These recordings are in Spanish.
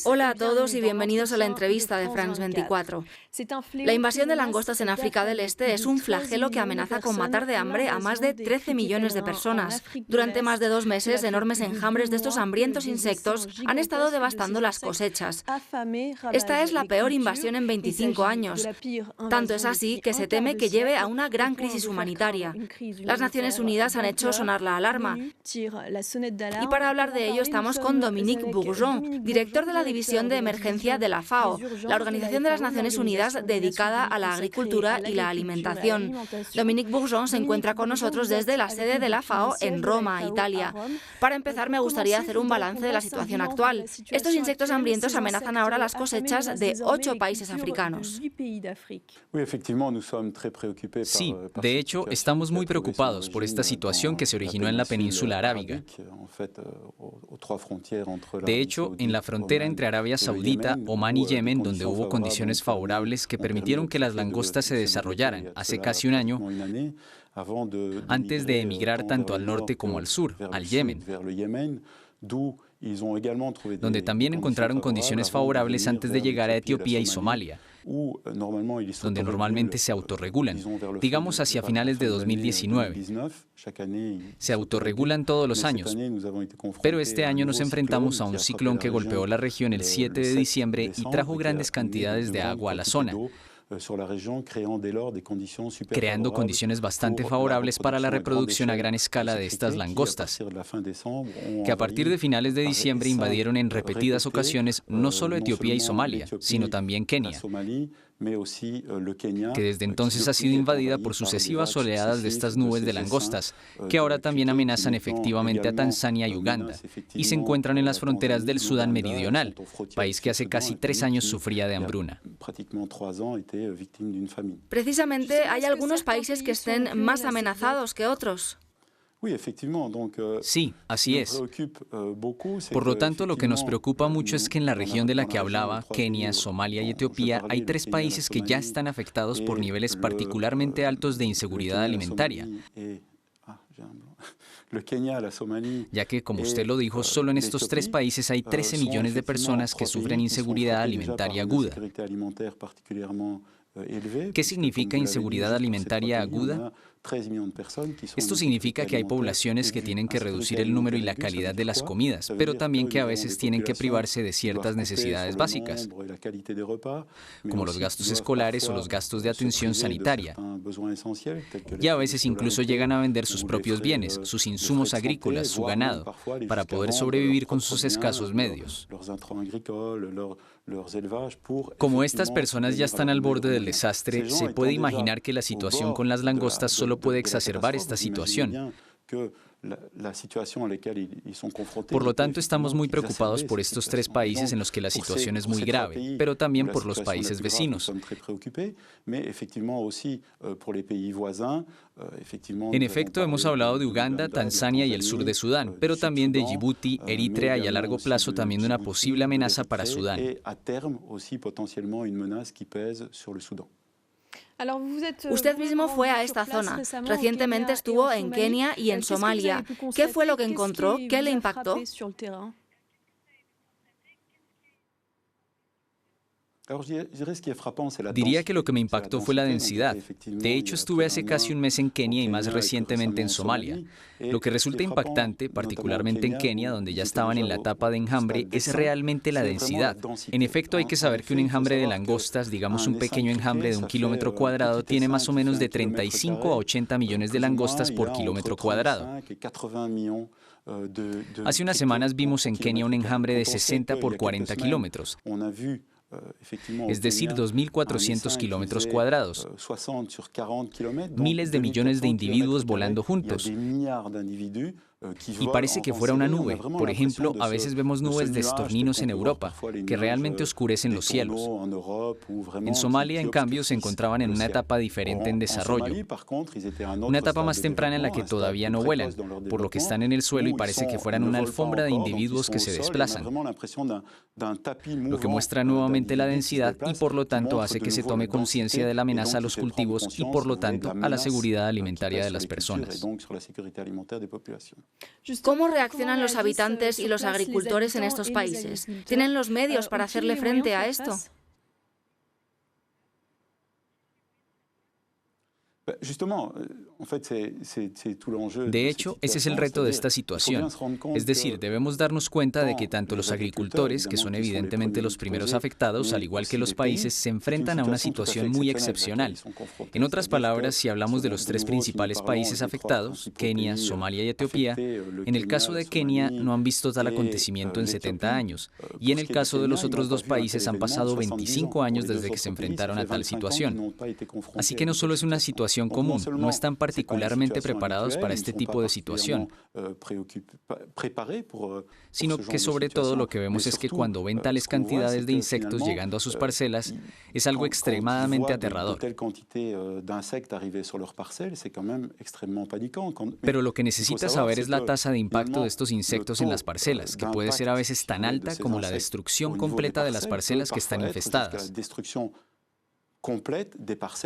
Hola a todos y bienvenidos a la entrevista de France 24. La invasión de langostas en África del Este es un flagelo que amenaza con matar de hambre a más de 13 millones de personas. Durante más de 2 meses, enormes enjambres de estos hambrientos insectos han estado devastando las cosechas. Esta es la peor invasión en 25 años. Tanto es así que se teme que lleve a una gran crisis humanitaria. Las Naciones Unidas han hecho sonar la alarma. Y para hablar de ello estamos con Dominique Bourgeon, director de la División de Emergencia de la FAO, la Organización de las Naciones Unidas dedicada a la agricultura y la alimentación. Dominique Bourgeon se encuentra con nosotros desde la sede de la FAO en Roma, Italia. Para empezar, me gustaría hacer un balance de la situación actual. Estos insectos hambrientos amenazan ahora las cosechas de 8 países africanos. Sí, de hecho, estamos muy preocupados por esta situación que se originó en la península arábiga. De hecho, en la frontera entre Arabia Saudita, Omán y Yemen, donde hubo condiciones favorables que permitieron que las langostas se desarrollaran hace casi un año, antes de emigrar tanto al norte como al sur, al Yemen, donde también encontraron condiciones favorables antes de llegar a Etiopía y Somalia, donde normalmente se autorregulan, digamos hacia finales de 2019. Se autorregulan todos los años, pero este año nos enfrentamos a un ciclón que golpeó la región el 7 de diciembre y trajo grandes cantidades de agua a la zona, creando condiciones bastante favorables para la reproducción a gran escala de estas langostas, que a partir de finales de diciembre invadieron en repetidas ocasiones no solo Etiopía y Somalia, sino también Kenia, que desde entonces ha sido invadida por sucesivas oleadas de estas nubes de langostas, que ahora también amenazan efectivamente a Tanzania y Uganda, y se encuentran en las fronteras del Sudán meridional, país que hace casi 3 años sufría de hambruna. Precisamente, hay algunos países que estén más amenazados que otros. Sí, así es. Por lo tanto, lo que nos preocupa mucho es que en la región de la que hablaba, Kenia, Somalia y Etiopía, hay 3 países que ya están afectados por niveles particularmente altos de inseguridad alimentaria, ya que, como usted lo dijo, solo en estos 3 países hay 13 millones de personas que sufren inseguridad alimentaria aguda. ¿Qué significa inseguridad alimentaria aguda? Esto significa que hay poblaciones que tienen que reducir el número y la calidad de las comidas, pero también que a veces tienen que privarse de ciertas necesidades básicas, como los gastos escolares o los gastos de atención sanitaria. Y a veces incluso llegan a vender sus propios bienes, sus insumos agrícolas, su ganado, para poder sobrevivir con sus escasos medios. Como estas personas ya están al borde del desastre, se puede imaginar que la situación con las langostas solo puede exacerbar esta situación. Por lo tanto, estamos muy preocupados por estos 3 países en los que la situación es muy grave, pero también por los países vecinos. En efecto, hemos hablado de Uganda, Tanzania y el sur de Sudán, pero también de Djibouti, Eritrea y a largo plazo también de una posible amenaza para Sudán. Usted mismo fue a esta zona. Recientemente estuvo en Kenia y en Somalia. ¿Qué fue lo que encontró? ¿Qué le impactó? Diría que lo que me impactó fue la densidad. De hecho, estuve hace casi un mes en Kenia y más recientemente en Somalia. Lo que resulta impactante, particularmente en Kenia, donde ya estaban en la etapa de enjambre, es realmente la densidad. En efecto, hay que saber que un enjambre de langostas, digamos un pequeño enjambre de 1 kilómetro cuadrado, tiene más o menos de 35 a 80 millones de langostas por kilómetro cuadrado. Hace unas semanas vimos en Kenia un enjambre de 60 por 40 kilómetros. Es decir, 2.400 kilómetros cuadrados, miles de millones de individuos volando juntos. Y parece que fuera una nube. Por ejemplo, a veces vemos nubes de estorninos en Europa, que realmente oscurecen los cielos. En Somalia, en cambio, se encontraban en una etapa diferente en desarrollo. Una etapa más temprana en la que todavía no vuelan, por lo que están en el suelo y parece que fueran una alfombra de individuos que se desplazan. Lo que muestra nuevamente la densidad y por lo tanto hace que se tome conciencia de la amenaza a los cultivos y por lo tanto a la seguridad alimentaria de las personas. ¿Cómo reaccionan los habitantes y los agricultores en estos países? ¿Tienen los medios para hacerle frente a esto? De hecho, ese es el reto de esta situación. Es decir, debemos darnos cuenta de que tanto los agricultores, que son evidentemente los primeros afectados, al igual que los países, se enfrentan a una situación muy excepcional. En otras palabras, si hablamos de los tres principales países afectados, Kenia, Somalia y Etiopía, en el caso de Kenia no han visto tal acontecimiento en 70 años, y en el caso de los otros dos países han pasado 25 años desde que se enfrentaron a tal situación. Así que no solo es una situación común, no están particularmente preparados para este tipo de situación, sino que sobre todo lo que vemos es que cuando ven tales cantidades de insectos llegando a sus parcelas, es algo extremadamente aterrador. Pero lo que necesita saber es la tasa de impacto de estos insectos en las parcelas, que puede ser a veces tan alta como la destrucción completa de las parcelas que están infestadas.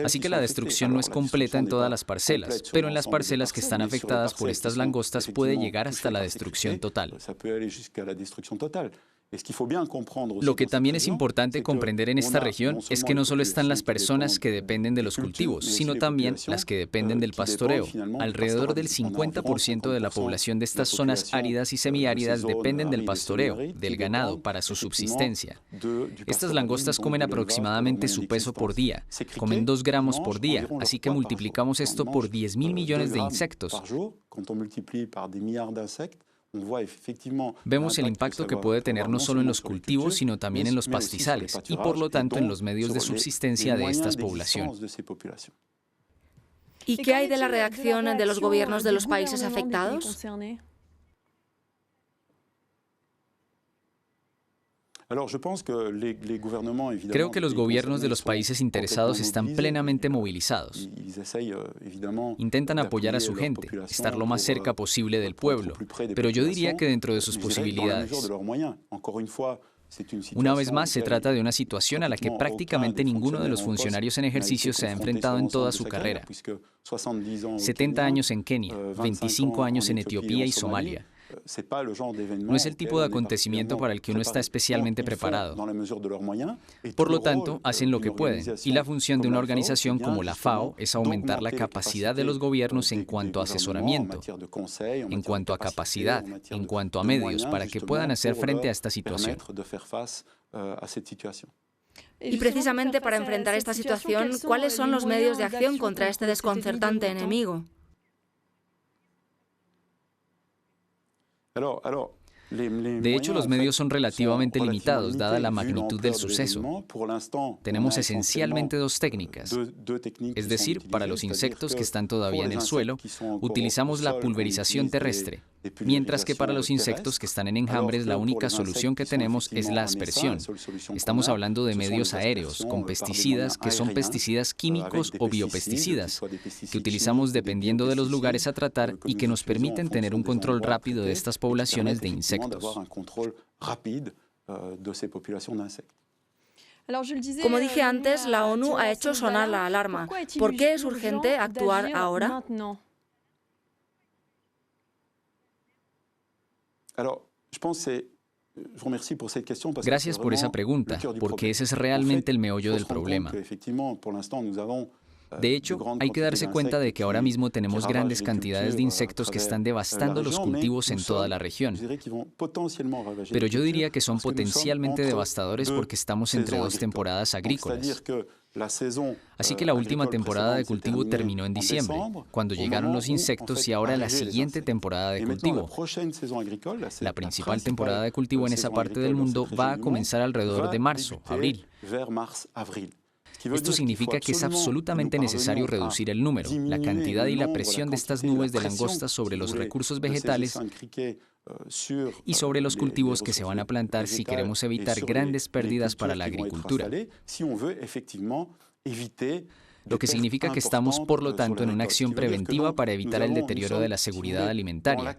Así que la destrucción no es completa en todas las parcelas, pero en las parcelas que están afectadas por estas langostas puede llegar hasta la destrucción total. Lo que también es importante comprender en esta región es que no solo están las personas que dependen de los cultivos, sino también las que dependen del pastoreo. Alrededor del 50% de la población de estas zonas áridas y semiáridas dependen del pastoreo, del ganado, para su subsistencia. Estas langostas comen aproximadamente su peso por día, comen 2 gramos por día, así que multiplicamos esto por 10.000 millones de insectos. Vemos el impacto que puede tener no solo en los cultivos, sino también en los pastizales y, por lo tanto, en los medios de subsistencia de estas poblaciones. ¿Y qué hay de la reacción de los gobiernos de los países afectados? Creo que los gobiernos de los países interesados están plenamente movilizados. Intentan apoyar a su gente, estar lo más cerca posible del pueblo, pero yo diría que dentro de sus posibilidades. Una vez más, se trata de una situación a la que prácticamente ninguno de los funcionarios en ejercicio se ha enfrentado en toda su carrera. 70 años en Kenia, 25 años en Etiopía y Somalia. No es el tipo de acontecimiento para el que uno está especialmente preparado. Por lo tanto, hacen lo que pueden, y la función de una organización como la FAO es aumentar la capacidad de los gobiernos en cuanto a asesoramiento, en cuanto a capacidad, en cuanto a medios, para que puedan hacer frente a esta situación. Y precisamente para enfrentar esta situación, ¿cuáles son los medios de acción contra este desconcertante enemigo? De hecho, los medios son relativamente limitados, dada la magnitud del suceso. Tenemos esencialmente 2 técnicas. Es decir, para los insectos que están todavía en el suelo, utilizamos la pulverización terrestre, mientras que para los insectos que están en enjambres, la única solución que tenemos es la aspersión. Estamos hablando de medios aéreos, con pesticidas, que son pesticidas químicos o biopesticidas, que utilizamos dependiendo de los lugares a tratar y que nos permiten tener un control rápido de estas poblaciones de insectos. Como dije antes, la ONU ha hecho sonar la alarma. ¿Por qué es urgente actuar ahora? Gracias por esa pregunta, porque ese es realmente el meollo del problema. De hecho, hay que darse cuenta de que ahora mismo tenemos grandes cantidades de insectos que están devastando los cultivos en toda la región. Pero yo diría que son potencialmente devastadores porque estamos entre 2 temporadas agrícolas. Así que la última temporada de cultivo terminó en diciembre, cuando llegaron los insectos, y ahora la siguiente temporada de cultivo. La principal temporada de cultivo en esa parte del mundo va a comenzar alrededor de marzo, abril. Esto significa que es absolutamente necesario reducir el número, la cantidad y la presión de estas nubes de langostas sobre los recursos vegetales y sobre los cultivos que se van a plantar si queremos evitar grandes pérdidas para la agricultura. Lo que significa que estamos, por lo tanto, en una acción preventiva para evitar el deterioro de la seguridad alimentaria.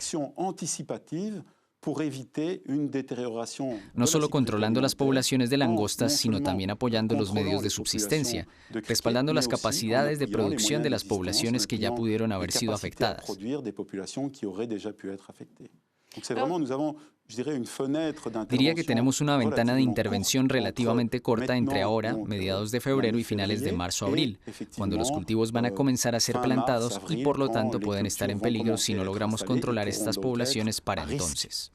no solo controlando las poblaciones de langostas, sino también apoyando los medios de subsistencia, respaldando las capacidades de producción de las poblaciones que ya pudieron haber sido afectadas. Diría que tenemos una ventana de intervención relativamente corta entre ahora, mediados de febrero, y finales de marzo-abril, cuando los cultivos van a comenzar a ser plantados y por lo tanto pueden estar en peligro si no logramos controlar estas poblaciones para entonces.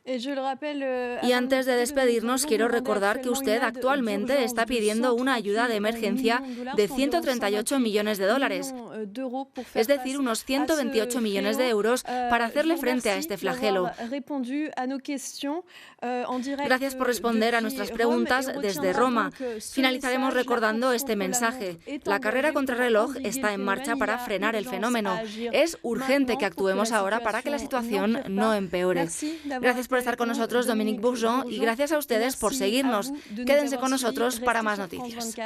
Y antes de despedirnos, quiero recordar que usted actualmente está pidiendo una ayuda de emergencia de 138 millones de dólares, es decir, unos 128 millones de euros para hacerle frente a este flagelo. Gracias por responder a nuestras preguntas desde Roma. Finalizaremos recordando este mensaje. La carrera contrarreloj está en marcha para frenar el fenómeno. Es urgente que actuemos ahora para que la situación no empeore. Gracias por estar con nosotros, Dominique Bourgeon, y gracias a ustedes por seguirnos. Quédense con nosotros para más noticias.